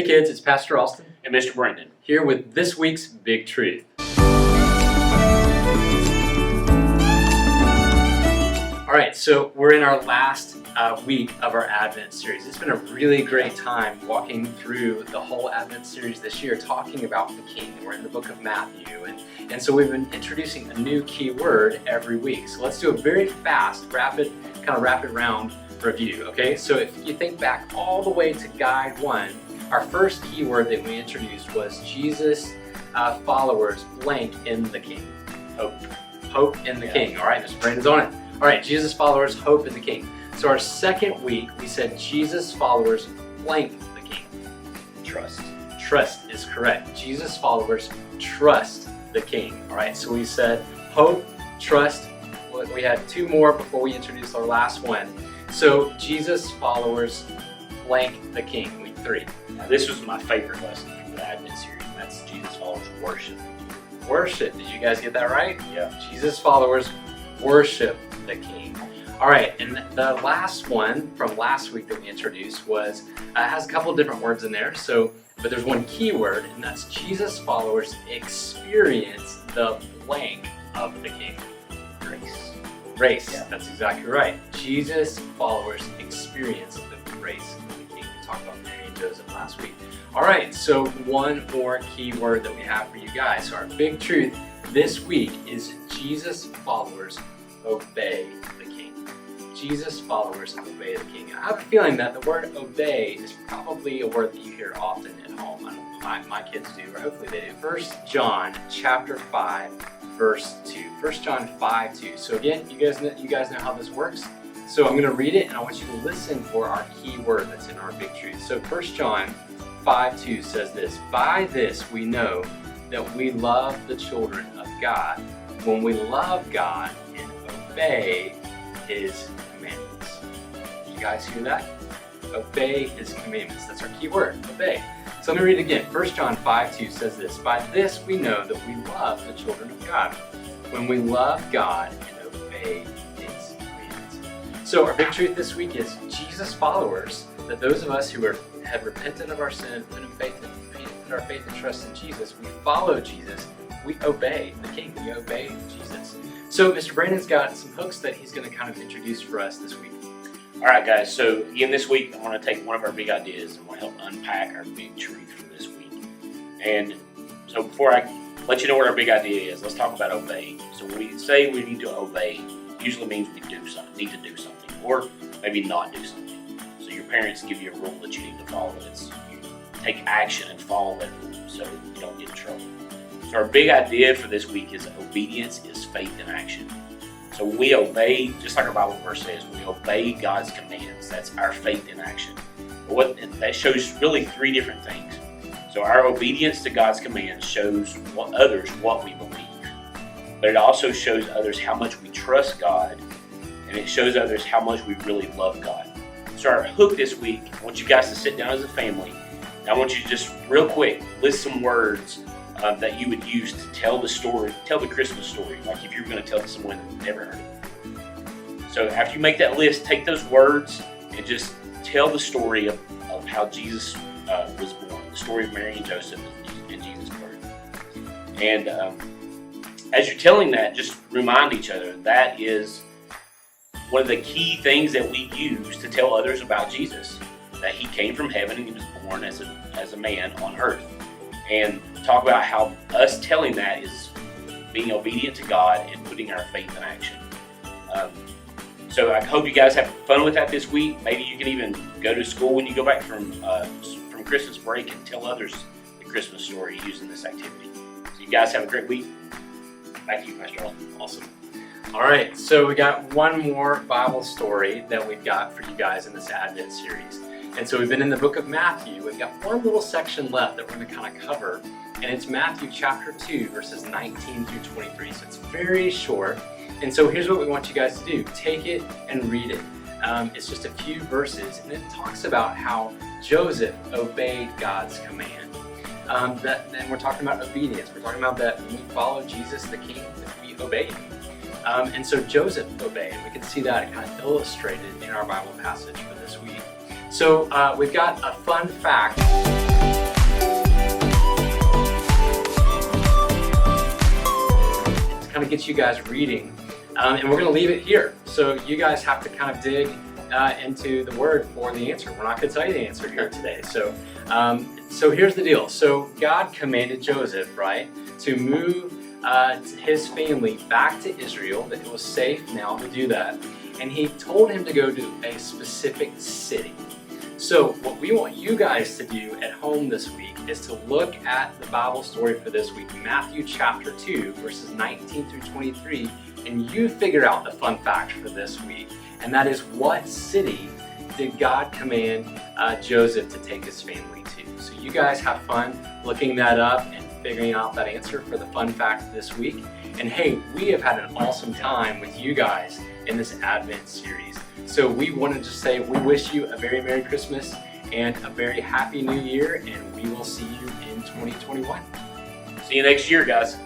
Hey kids, it's Pastor Alston and Mr. Brandon here with this week's Big Truth. All right, so we're in our last week of our Advent series. It's been a really great time walking through the whole Advent series this year, talking about the King. We're in the book of Matthew, and so we've been introducing a new key word every week. So let's do a very fast, rapid round review, okay? So if you think back all the way to Guide 1, our first key word that we introduced was Jesus followers blank in the King. Hope in the King. All right, Mr. Brandon's on it. All right, Jesus followers hope in the King. So our second week, we said Jesus followers blank the King. Trust. Trust is correct. Jesus followers trust the King. All right, so we said hope, trust. We had two more before we introduced our last one. So Jesus followers blank the King, week 3. Now, this was my favorite lesson from the Advent series, and that's Jesus followers worship. Worship. Did you guys get that right? Yeah. Jesus followers worship the King. All right, and the last one from last week that we introduced was has a couple different words in there. But there's one key word, and that's Jesus followers experience the blank of the King. Grace. Yeah. That's exactly right. Jesus followers experience the grace of the King. We talked about Mary and Joseph last week. All right, so one more key word that we have for you guys. So our big truth this week is Jesus followers obey the King. Jesus followers obey the King. I have a feeling that the word obey is probably a word that you hear often at home. I know my kids do, or hopefully they do. 1 John chapter 5, verse 2. 1 John 5:2. So again, you guys know how this works. So I'm going to read it, and I want you to listen for our key word that's in our big truth. So 1 John 5:2 says this: "By this we know that we love the children of God, when we love God and obey His commandments." Did you guys hear that? Obey His commandments. That's our key word, obey. So let me read it again. 1 John 5:2 says this: "By this we know that we love the children of God, when we love God and obey His commandments." So our big truth this week is Jesus followers, that those of us who have repented of our sin, put our faith and trust in Jesus, we follow Jesus, we obey the King, we obey Jesus. So Mr. Brandon's got some hooks that he's going to kind of introduce for us this week. All right, guys. So again, this week I want to take one of our big ideas and want to help unpack our big truth for this week. And so before I let you know what our big idea is, let's talk about obey. So when we say we need to obey, it usually means we need to do something, or maybe not do something. So your parents give you a rule that you need to follow. It's you take action and follow that rule so you don't get in trouble. So our big idea for this week is obedience is faith in action. So when we obey, just like our Bible verse says, we obey God's commands. That's our faith in action. But that shows really 3 different things. So our obedience to God's commands shows others what we believe. But it also shows others how much we trust God, and it shows others how much we really love God. So our hook this week, I want you guys to sit down as a family, and I want you to just real quick list some words that you would use to tell the Christmas story, like if you were going to tell it to someone that never heard it. So after you make that list, take those words and just tell the story of how Jesus was born, the story of Mary and Joseph and Jesus' birth. And as you're telling that, just remind each other that is one of the key things that we use to tell others about Jesus, that He came from heaven and He was born as a man on earth. And talk about how us telling that is being obedient to God and putting our faith in action. So I hope you guys have fun with that this week. Maybe you can even go to school when you go back from Christmas break and tell others the Christmas story using this activity. So you guys have a great week. Back to you, Pastor Al. Awesome. All right, so we got one more Bible story that we've got for you guys in this Advent series. And so we've been in the book of Matthew. We've got one little section left that we're going to kind of cover, and it's Matthew chapter 2, verses 19 through 23. So it's very short. And so here's what we want you guys to do. Take it and read it. It's just a few verses, and it talks about how Joseph obeyed God's command. And we're talking about obedience. We're talking about that when we follow Jesus the King, that we obey Him. And so Joseph obeyed. We can see that kind of illustrated in our Bible passage for this week. So we've got a fun fact kind of get you guys reading. And we're going to leave it here. So you guys have to kind of dig into the word for the answer. We're not going to tell you the answer here today. So here's the deal. So God commanded Joseph, right, to move his family back to Israel, that it was safe now to do that. And he told him to go to a specific city. So what we want you guys to do at home this week is to look at the Bible story for this week, Matthew chapter 2, verses 19 through 23, and you figure out the fun fact for this week. And that is, what city did God command Joseph to take his family to? So you guys have fun looking that up and figuring out that answer for the fun fact this week. And hey, we have had an awesome time with you guys in this Advent series. So we want to just say we wish you a very Merry Christmas and a very Happy New Year, and we will see you in 2021. See you next year, guys.